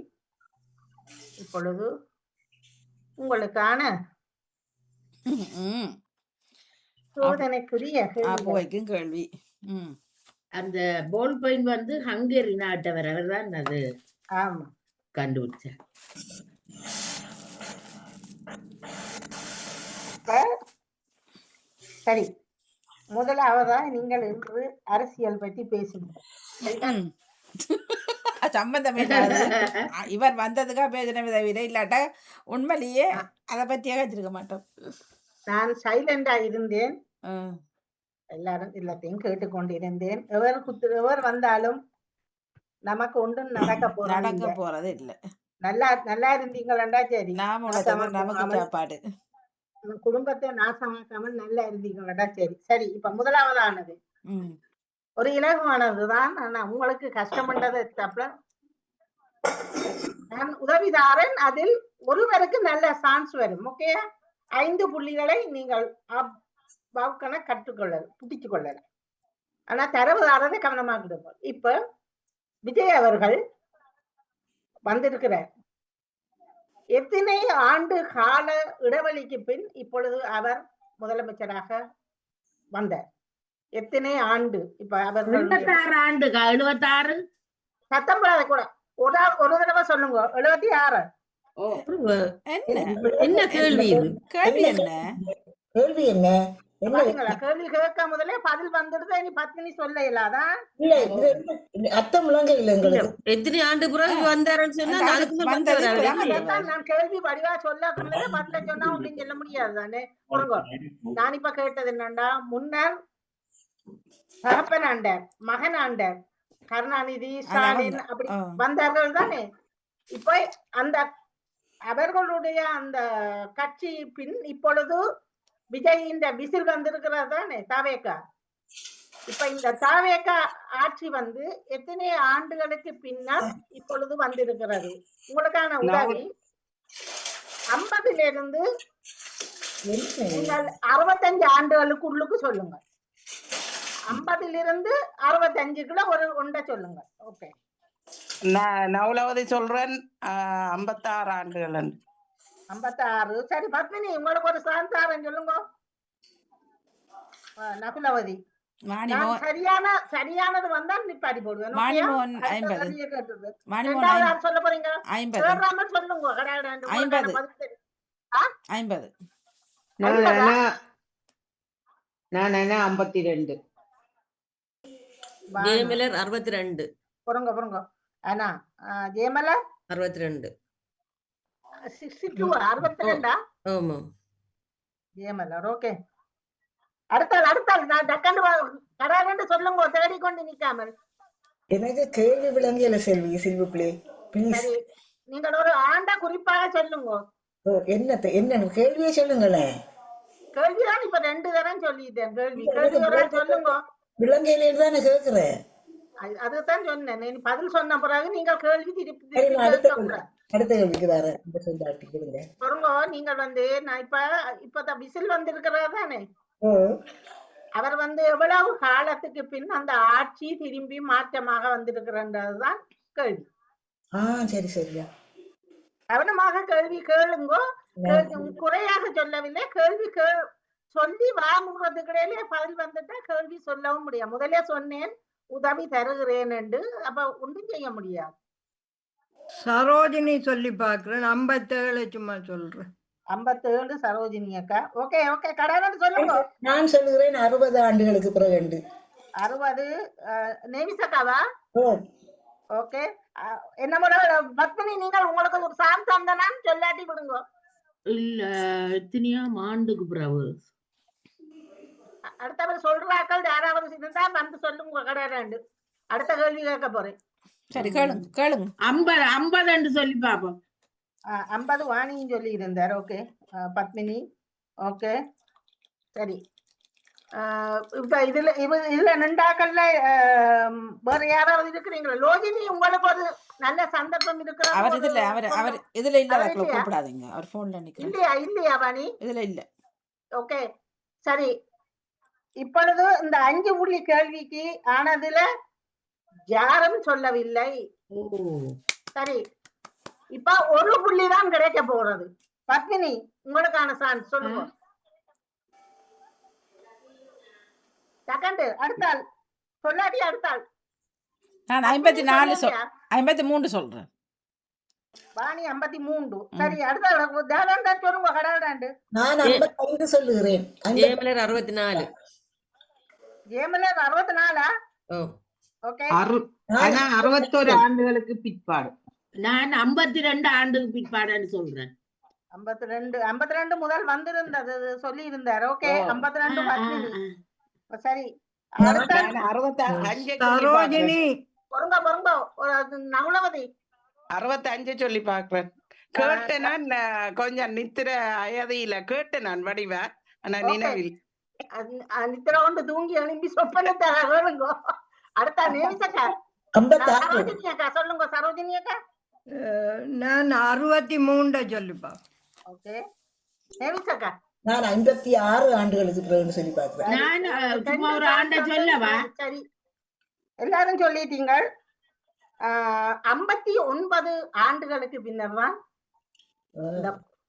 இப்பொழுது உங்களுக்கான சோதனைக்குரிய கேள்வி. அந்த போல் பாயிண்ட் ஹங்கேரி நாட்டவர், அவர்தான் அது ஆமா கண்டுபிடிச்சார். சரி, முதலாவதா நீங்கள் இன்று அரசியல் பற்றி பேசுங்க. சம்பந்தம் இவர் வந்ததுக்கா பேசினமே தவிர இல்லாட்ட உண்மையிலேயே அதை பற்றியே வச்சிருக்க மாட்டோம். நான் சைலண்டா இருந்தேன், எல்லாரும் எல்லாத்தையும் கேட்டுக்கொண்டிருந்தேன். எவர் வந்தாலும் நமக்கு ஒன்றும் நடக்க போறது நடக்க இல்ல. போறது இல்ல. நல்லா இருந்தீங்களா சரி, நாம நாசமா உழைச்சதான் நமக்கு போகாமல் சாப்பாடு. குடும்பத்தை நாசமாக்காமல் நல்லா இருந்தீங்களா சரி. சரி, இப்ப முதலாவதானது ம். ஒரு இலகுவானதுதான். ஆனா உங்களுக்கு கஷ்டப்பட்டதை தப்ப நான் உதவிதாரன். அதில் ஒருவருக்கு நல்ல சான்ஸ் வரும். ஓகே, 5 புள்ளிகளை நீங்கள் கற்றுக்கொள்ள பிடிச்சு கொள்ளலாம். ஆனா தரவுதாரரை கவனமாக்கிடுங்க. இப்ப விஜய் அவர்கள் வந்திருக்கிறார். எத்தனை ஆண்டு கால இடைவெளிக்கு பின் இப்பொழுது அவர் முதலமைச்சராக வந்தார்? எத்தனை ஆண்டு? இப்ப அவர்கள் 76 ஆண்டு 76 19 கூட ஒரு தடவை சொல்லுங்க. 76. என்ன என்ன கேள்வி இது? கேள்வி என்ன? கேள்வி என்ன? பாத்தீங்களா, கேள்வி கேட்க முதலே பதில் வந்துடுது. இனி 10 நிமிஷம் சொல்ல இல்லாதான் இல்ல இது என்ன அர்த்தம் விளங்க இல்ல எங்களுக்கு. எத்தனை ஆண்டு பிறகு வந்தாருன்னு சொன்னா அதாவது அதுக்கு மேல வந்தது வந்தவரா இப்பதான் அவரு? வந்தவர். நான் கேள்வி வடிவா சொல்ல பதில சொன்னா அப்படின்னு சொல்ல முடியாது தானே. நான் இப்ப கேட்டது என்னன்னா, முன்னர் தகப்பன் ஆண்டார், மகன் ஆண்டார், கருணாநிதி, ஸ்டாலின் அப்படி வந்தார்கள் தானே. இப்ப அந்த அவர்களுடைய அந்த கட்சி பின் இப்பொழுது விஜயின் விசில் வந்திருக்கிறது தானே தாவேக்கா. இப்ப இந்த தாவேக்கா ஆட்சி வந்து எத்தனை ஆண்டுகளுக்கு பின்னர் இப்பொழுது வந்திருக்கிறது? உங்களுக்கான உதவி 50 நீங்கள் 65 ஆண்டுகளுக்கு உள்ளுக்கு சொல்லுங்க. 50 65 ஒரு ஒன்றை சொல்லுங்க. ஓகே, நான் நவலவதி சொல்றேன் 56 ஆண்டுகள். 56. சரி பத்மினி, உங்களுக்கு ஒரு சாந்தாரம் சொல்லுங்க. நகுலவதி, சரியானது வந்தா நிப்பாடி போடுவேன். சொல்ல போறீங்க? சொல்லுங்க. 50. நான் 52. ஜெயமலர் 62. பொறுங்க. ஆனா ஜெயமலர் 62. 62. ஆமா ஜெயமலர். ஓகே, அடுத்தாள் நான் டக்காண்டு சொல்லுங்க, தேடிக்கொண்டு நிக்காமல். எனக்கு கேள்வி விளங்கியல செல்வி சில்வுக்குள்ளே ப்ளீஸ். நீங்கள் ஒரு ஆண்டா குறிப்பாக சொல்லுங்க. என்ன கேள்வியே சொல்லுங்களேன். கேள்விதான் இப்ப 2 தரம் சொல்லிட்டேன். கேள்வி சொல்லுங்க. விளங்கையில தானே கேக்குறேன். அதுதான் சொன்னேன். நீ பதில் சொன்ன பிறகு நீங்கள் கேள்வி திருப்பி அடுத்த கேள்விக்கு வர பாருங்க. நீங்கள் நான் இப்ப விசில் வந்திருக்கிறதா தானே. அவர் எவ்வளவு காலத்துக்கு பின் அந்த ஆட்சி திரும்பி மாற்றமாக வந்திருக்கிறன்றதுதான் கேள்வி. சரி சரியா, கவனமாக கேள்வி கேளுங்கோ. குறையாக சொல்லவில்லை. கேள்வி சொல்லி வாங்குறதுக்கிடையிலே பதில் வந்துட்டா கேள்வி சொல்லவும் முடியாது. முதலே சொன்னேன் உதவி தருகிறேன் என்று. அப்ப ஒன்றும் செய்ய முடியாது. சரோஜினி சொல்லி பாக்குறேன். 57 சும்மா சொல்றேன். 57 சரோஜினி அக்கா. ஓகே கடவுள் சொல்லுங்க. நான் சொல்லுகிறேன் 60 ஆண்டுகளுக்கு பிறகு. 60 நேவிசக்காவா? ஓகே, என்ன பத்மினி, நீங்கள் உங்களுக்கு ஒரு சாம் தந்தனா சொல்லாட்டி விடுங்க. இல்ல எத்தனையாம் ஆண்டுக்கு பிறகு அடுத்தவர் சொல்றாக்கள் யாராவது இருந்தா வந்து சொல்லுங்க. கடவுள் அடுத்த கேள்வி கேட்க போறேன். சரி, கேளுங்க. 50 சொல்லி பாப்போம். 50 வாணியும் சொல்லி இருந்தார். ஓகே பத்மினி. ஓகே சரி. இப்ப இதுல நின்றாக்கள்ல வேற யாராவது இருக்கிறீங்களா? லோகினி, உங்களுக்கு ஒரு நல்ல சந்தர்ப்பம் இருக்கிற. அவர் இதுல இல்ல, கூப்பிடாதீங்க. அவர் போன்ல நிக்கிறேன். இல்லையா வாணி? இதுல இல்ல. ஓகே சரி. இப்பொழுது இந்த 5 புள்ளி கேள்விக்கு ஆனதுல யாரும் சொல்லவில்லை. சரி, இப்ப 1 புள்ளி தான் கிடைக்க போறது. பத்மினி, உங்களுக்கான சான்ஸ் சொல்லுங்க. செகண்ட் அடுத்தாள் சொல்லாடி. அடுத்தாள் நான் 53 சொல்றேன். வாணி 53. சரி, அடுத்தாள் தேவன் சொல்லுங்க. கடவுடாண்டு நான் 55 சொல்லுகிறேன். ஜெயமலர் 64. ஜெயமலர் 64. ஓகே, ஆனா 61 ஆண்டுகளுக்கு பிற்பாடு. நான் 52 ஆண்டுக்கு பிற்பாடுன்னு சொல்றேன். 52 முதல் வந்திருந்தது சொல்லி இருந்தார். ஓகே 52 பத்மினி. சரி, நான் 65 சரோஜினி பொறுங்க பொறுங்க நகுலவதி 65 சொல்லி பாக்குறேன். கேட்டேன் நான் கொஞ்சம் நித்திர அயதியில கேட்டேன் நான் வடிவ ஆனா ஓகே நினைவில். நித்திர கொண்டு தூங்கி எழும்பி சொப்பனத்தை வேணுங்கோ. அடுத்த நேவிசக்கா 56 சரோஜினி அக்கா சொல்லுங்க. சரோஜினி அக்கா நான் 63 சொல்லிப்பா. ஓகே நேவிசக்கா நான் 56 ஆண்டுகளுக்கு பிறகுன்னு சொல்லி பார்க்கிறேன். நான் சும்மா ஒரு ஆண்ட சொல்லவா? சரி எல்லாரும் சொல்லிட்டீங்க. 59 ஆண்டுகளுக்கு பின்னர் தான் இந்த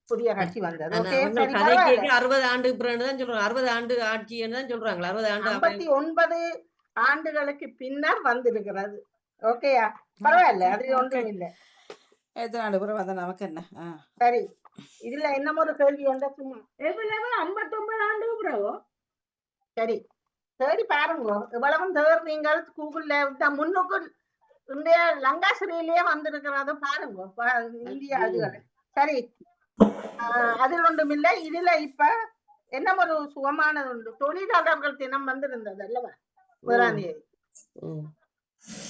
புதிய கட்சி வந்தது. ஆனா ஓகே அவங்க சரி கதை பரவாயில்ல. கேட்க 60 ஆண்டுக்கு பிறகு தான் சொல்றாங்க. 60 ஆண்டு ஆட்சின்னு தான் சொல்றாங்க. 60 ஆண்டு 59 ஆண்டுகளுக்கு பின்னர் வந்திருக்கிறது. ஓகேயா பரவாயில்ல, அது ஒன்றும் இல்லை. எத்தனை ஆண்டு பிறகு வந்தா நமக்கு என்ன? சரி இதுல என்ன ஒரு கேள்வி வந்தா சும்மா 59 ஆண்டு பிறகு சரி தேடி பாருங்க. இவ்வளவும் தேடுறீங்க கூகுள்ல முன்னுக்கு இந்திய லங்காசிரியிலேயே வந்திருக்கிறது பாருங்க. இந்திய அதுகளை சரி அதில் ஒன்றும் இல்லை. இதுல இப்ப என்ன ஒரு சுகமானது உண்டு. தொழிலாளர்கள் தினம் வந்திருந்தது அல்லவா 1ஆம் தேதி.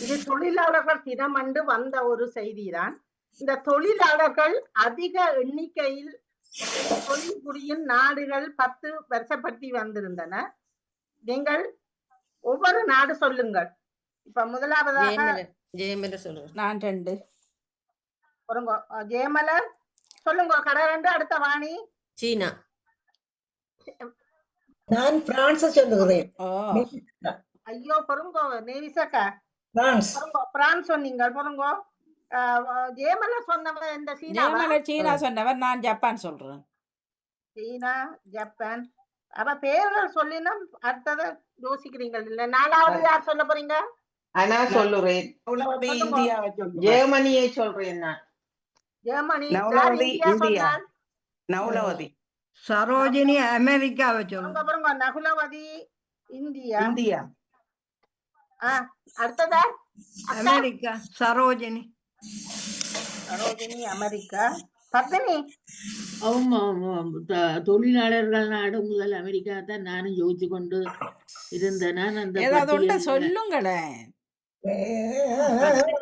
இது தொழிலாளர்கள் தினம் அன்று வந்த ஒரு செய்திதான். இந்த தொழிலாளர்கள் அதிக எண்ணிக்கையில் தொழில் புரியும் நாடுகள் 10 வருஷப்படுத்தி வந்திருந்தன. நீங்கள் ஒவ்வொரு நாடு சொல்லுங்கள். இப்ப முதலாவதாக ஜெயமேல சொல்லுங்க. நான் 2 பொறுங்க. ஜெயமலர் சொல்லுங்க. கடை 2. அடுத்த வாணி சீனா. நான் பிரான்ஸ் சொல்லுகிறேன். ஐயோ பொறுங்கோ நேவிசக்கா பிரான்ஸ் பொறுங்கோ. பிரான்ஸ் சொன்னீங்க பொறுங்கோ. ஜெயமலர் சொன்னவன் இந்த சீனாவா? சீனா சொன்னவர். நான் ஜப்பான் சொல்றேன். சீனா ஜப்பான். அப்ப பேர்கள் சொல்லினா அடுத்தத யோசிக்கிறீங்க இல்ல. 4வது யார் சொல்ல போறீங்க? ஆனா சொல்லுறேன். நகுலவதி இந்தியாவை சொல்லுங்க. ஜெர்மனியை சொல்றேன் நான். ஜெர்மனி. Nakulavathi India India. சொன்னால் நகுலவதி சரோஜினி அமெரிக்காவை சொல்லுங்க. பொறுங்க. நகுலவதி இந்தியா. இந்தியா. அடுத்ததா அமெரிக்கா சரோஜினி. சரோஜினி அமெரிக்கா. பத்மினி ஆமா தொழிலாளர்கள் நாடு முதல் அமெரிக்கா தான் நானும் யோசிச்சு கொண்டு இருந்தேன். நான் அந்த ஏதாவது ஒன்றை சொல்லுங்களேன்.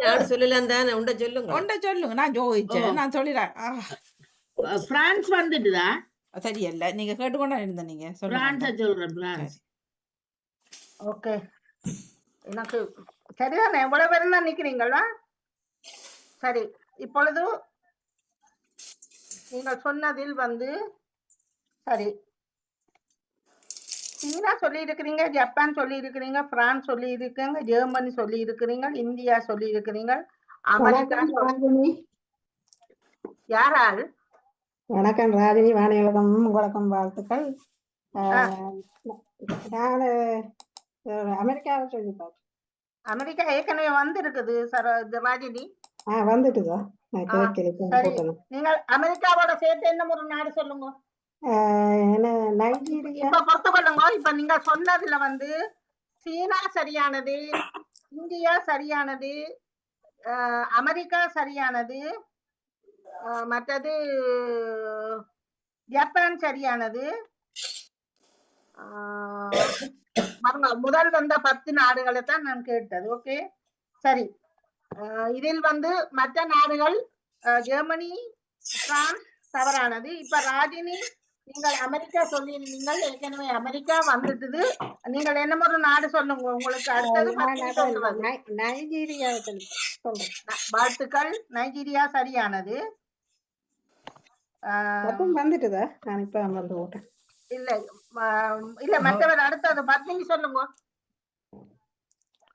நாடு சொல்லலாம் தானே. உண்ட சொல்லுங்க. ஒன்றை சொல்லுங்க. நான் ஜோதிச்சேன். நான் சொல்லிடுறேன். பிரான்ஸ் வந்துட்டுதா? தெரியல, நீங்க கேட்டுக்கொண்டா இருந்த நீங்க பிரான்ஸ சொல்றேன். பிரான்ஸ். ஓகே எனக்கு சரிதானே. எவ்வளவு பேரும் தான் நிக்கிறீங்களா? சரி இப்பொழுது நீங்கள் சொன்னதில் சரி சீனா சொல்லி இருக்கிறீங்க, ஜப்பான் சொல்லி இருக்கிறீங்க, பிரான்ஸ் சொல்லி இருக்கீங்க, ஜெர்மனி சொல்லி இருக்கிறீங்க, இந்தியா சொல்லி இருக்கிறீங்க, அமெரிக்கா. யாரால்? வணக்கம் ராஜினி, வாணியலகம் வணக்கம், வாழ்த்துக்கள். நான் அமெரிக்காவை சொல்லி பார்த்தேன். அமெரிக்கா ஏற்கனவே வந்திருக்குது ராஜினி. வந்துட்டுதா? நீங்கள் அமெரிக்காவோட சேர்த்து என்ன ஒரு நாடு சொல்லுங்க. நைஜீரியா. இப்ப பொறுத்து கொள்ளுங்க. இப்ப நீங்க சொன்னதுல சீனா சரியானது, இந்தியா சரியானது, அமெரிக்கா சரியானது, மற்றது ஜப்பான் சரியானது. முதல் வந்த 10 நாடுகளை தான் நான் கேட்டது. ஓகே சரி. இதில் மற்ற நாடுகள் ஜெர்மனி, பிரான்ஸ் தவறானது. இப்ப ராஜினி நீங்கள் அமெரிக்கா சொல்லியிருந்தீங்க. ஏற்கனவே அமெரிக்கா வந்துட்டுது. நீங்கள் என்ன ஒரு நாடு சொல்லுங்க. உங்களுக்கு அடுத்தது நைஜீரியா சொல்றேன். வாழ்த்துக்கள். நைஜீரியா சரியானது. வந்துட்டுதா? நான் இப்ப வந்து ஓட்டேன். இல்ல மற்றவர் அடுத்தது பத்மினி சொல்லுங்க.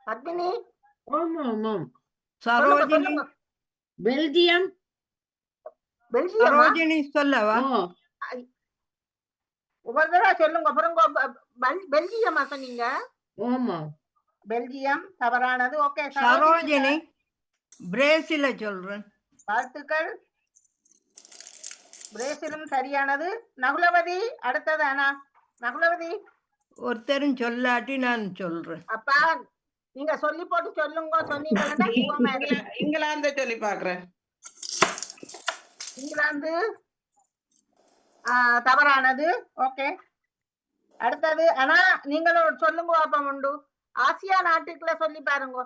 பத்மினி. சரோஜினி பெல்ஜியம். சரோஜினி சொல்லவா? ஒவ்வொரு சொல்லுங்க. பெல்ஜியமா சொன்னீங்க? பெல்ஜியம் தவறானது. ஓகே சரோஜினி பிரேசில சொல்றேன். வாழ்த்துக்கள். பிரேசிலும் சரியானது. நகுலவதி அடுத்தது. நகுலவதி ஒருத்தரும் சொல்லாட்டி நான் சொல்றேன். அப்பா நீங்க சொல்லி போட்டு சொல்லுங்க. சொன்னீங்கன்னா இங்கிலாந்து சொல்லி பாக்குறேன். இங்கிலாந்து தவறானது. ஓகே அடுத்தது. நீங்களும் சொல்லுங்க. அப்ப உண்டு ஆசியா நாட்டுக்குள்ள சொல்லி பாருங்க.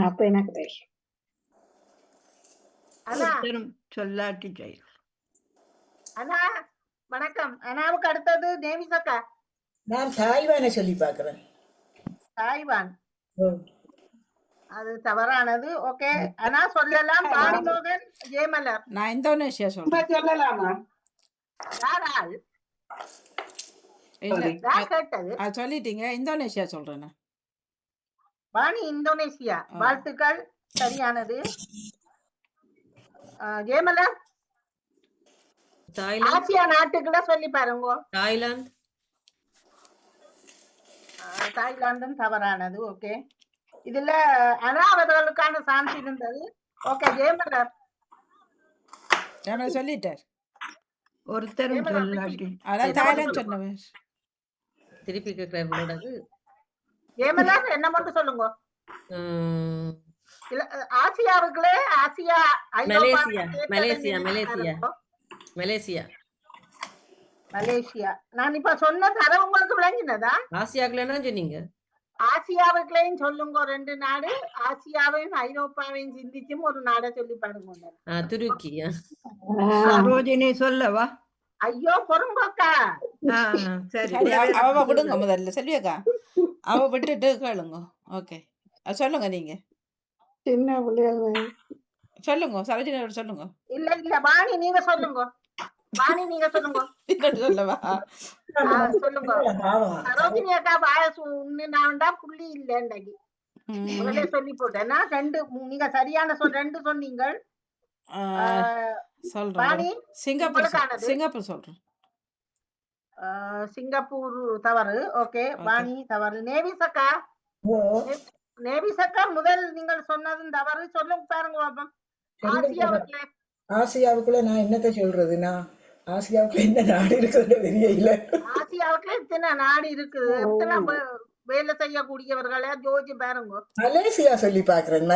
அப்ப எனக்கு தெரியும். அண்ணா ஒருத்தரும் சொல்லாட்டி செய்யும். அண்ணா வணக்கம். அண்ணாவுக்கு அடுத்தது நேமிசக்கா. நான் தாய்வானை சொல்லி பார்க்கிறேன். தாய்வான் அது தவறானது. ஓகே அண்ணா சொல்லலாம். பாணிமோகன் ஜெயமலர் நான் இந்தோனேஷியா இப்ப சொல்றேன். சொல்லலாமா? யாரால் இல்ல யார் கேட்டது? அது சொல்லிட்டீங்க. இந்தோனேஷியா சொல்றேன் நான். வாணி இந்தோனேசியா. ஆ. வாழ்த்துக்கள், சரியானது. ஜெயமலர் தாய்லாந்து ஆசியா நாட்டுக்குள்ள சொல்லி பாருங்க. தாய்லாந்து தாய்லாந்தும் தவறானது. ஓகே இதுல அனாவதர்களுக்கான சான்ஸ் இருந்தது. ஓகே ஜெயமலர் நான் சொல்லிட்டார். ஒருத்தரும் சொல்லாட்டி அதான் தாய்லாந்து சொன்னவன். திருப்பி கேட்கிற ஜெயமலர் என்ன மட்டும் சொல்லுங்க. உம், இல்ல, ஆசியாவுக்குள்ளே ஆசியா ஐரோப்பா Malaysia Malaysia Malaysia Malaysia Malaysia. நான் இப்ப சொன்ன தரம் உங்களுக்கு விளங்கினதா? ஆசியாக்குள்ள என்ன சொன்னீங்க? ஆசியாவுக்குள்ளேயும் சொல்லுங்க 2 நாடு. ஆசியாவையும் ஐரோப்பாவையும் சிந்திச்சும் ஒரு நாடை சொல்லி பாருங்க. துருக்கி. சரோஜினி சொல்லவா? ஐயோ பொறுங்கோக்கா. சரி சரி அவ விடுங்க முதல்ல செல்வியக்கா. அவ விட்டுட்டு கேளுங்க. ஓகே சொல்லுங்க நீங்க. சின்ன பிள்ளைகள் சொல்லுங்க சரோஜினி சொல்லுங்க. இல்ல வாணி நீங்க சொல்லுங்க. வாணி நீங்க சொல்லுங்க. சொல்லவா? சொல்லுங்க. சரோஜினி அக்கா வாயசு உண்மைண்டா புள்ளி இல்ல இன்னைக்கு. முதல்ல சொல்லி போட்டேன்னா 2 நீங்க சரியான 2 சொன்னீங்க. சொல்றேன். வாணி சிங்கப்பூர் சிங்கப்பூர் சொல்றேன். சிங்கப்பூர் தவறு. ஓகே வாணி தவறு. நேவிசக்கா நேவிசக்கா முதல் நீங்கள் சொன்னதும் தவறு. சொல்லுங்க பாருங்க பாப்போம். ஆசியாவுக்குள்ள நான் என்னத்த சொல்றது? நான் ஆசியாவுக்குள்ள என்ன நாடு இருக்குன்னு தெரியல. ஆசியாவுக்குள்ள எத்தனை நாடு இருக்குது, எத்தனை வேலை செய்யக்கூடியவர்களே ஜோதிச்சு பாருங்க. மலேசியா சொல்லி பாக்குறேன்.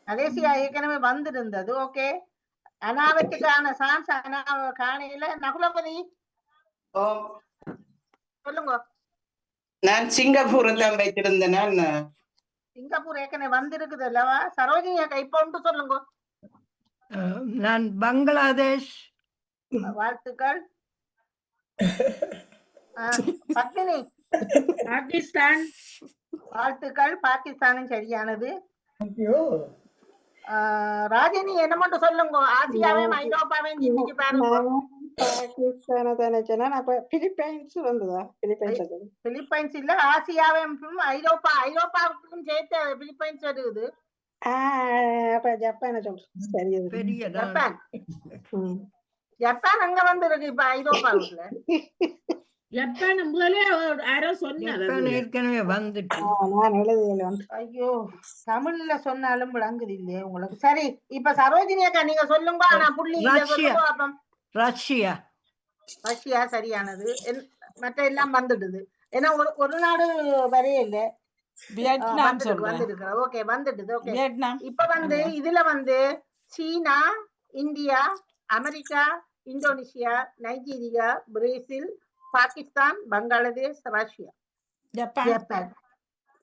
மலேசியா ஏற்கனவே வந்திருந்தது. Okay அனாவத்துக்கான chance காணையில. நகுலபதி சொல்லுங்க. நான் சிங்கப்பூர் தான் வைத்திருந்தேன். சிங்கப்பூர் ஏற்கனவே வந்திருக்குது அல்லவா? சரோஜினி அக்கா இப்ப ஒன்று சொல்லுங்க. நான் பங்களாதேஷ். வாழ்த்துக்கள். பத்மினி பாகிஸ்தான். வாழ்த்துக்கள். பாகிஸ்தானும் சரியானது. ராஜினி என்ன மட்டும் சொல்லுங்க. ஆசியாவையும் ஐரோப்பாவையும் சிந்திச்சு பாருங்க. பாகிஸ்தான தானே சொன்னா. அப்ப பிலிப்பைன்ஸ் வந்ததா? பிலிப்பைன்ஸ் இல்ல, ஆசியாவையும் ஐரோப்பாவுக்கும் சேர்த்து பிலிப்பைன்ஸ் வருது. அப்ப ஜப்பான சொல்றேன். சரி பெரிய ஜப்பான். ஜப்பான் அங்க வந்திருக்கு இப்ப ஐரோப்பாவுக்குள்ள. ஜப்பான் முதலே யாரோ சொன்னார். ஏற்கனவே வந்துட்டு. நான் எழுதுகிறேன். ஐயோ தமிழ்ல சொன்னாலும் விளங்குது இல்லையே உங்களுக்கு. சரி இப்ப சரோஜினி அக்கா நீங்க சொல்லுங்க. நான் புள்ளி ரஷ்யா. ரஷ்யா சரியானது. மற்ற எல்லாம் வந்துடுது. ஏன்னா ஒரு நாடு வரையே இல்ல. வந்துருக்கு. ஓகே வந்துடுது. ஓகே இப்ப இதுல சீனா, India, America, Indonesia, Nigeria, Brazil, Pakistan, Bangladesh, Russia,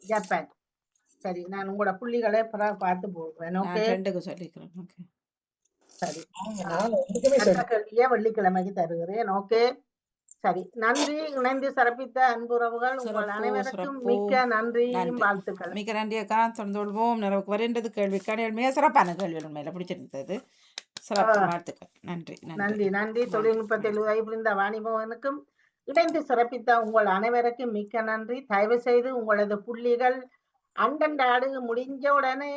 Japan. சரி நான் உங்களோட புள்ளிகளை பார்த்து போடுறேன். ஓகே சரி கேள்வியே வெள்ளிக்கிழமைக்கு தருகிறேன். ஓகே சரி நன்றி. இணைந்து சிறப்பித்த அன்புறவுகள் உங்கள் அனைவருக்கும் மிக்க நன்றியும் வாழ்த்துக்கள். மிக்க நன்றி அக்கா. தொடர்ந்து கொள்வோம். நிறைவுக்கு வருகின்றது கேள்விக்கான மிக சிறப்பான கேள்விகள் மேல பிடிச்சிருந்தது. சிறப்பு வாழ்த்துக்கள். நன்றி நன்றி நன்றி. தொழில்நுட்பத்தில் உதவி புரிந்த வாணிபவனுக்கும் இணைந்து சிறப்பித்த உங்கள் அனைவருக்கும் மிக்க நன்றி. தயவு செய்து உங்களது புள்ளிகள் அண்டண்டாடு முடிஞ்ச உடனே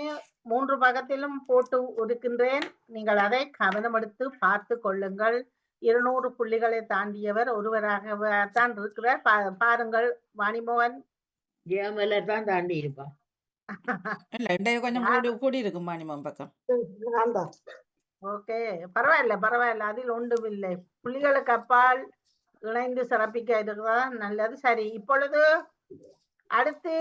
3 பக்கத்திலும் போட்டு இருக்கின்றேன். நீங்கள் அதை கவனம் எடுத்து பார்த்து கொள்ளுங்கள். 200 புள்ளிகளை தாண்டியவர் ஒருவராகத்தான் இருக்கிறார். பாருங்கள் வாணிமோகன் ஜெயமலர் தான் தாண்டி இருப்பான். கொஞ்சம் கூடி இருக்கும் வாணிமோகன் பக்கம். ஓகே பரவாயில்ல. அதில் ஒன்றும் இல்லை. புள்ளிகளுக்கு அப்பால் இணைந்து சிறப்பிக்க இருக்கிறதா நல்லது. சரி இப்பொழுது அடுத்து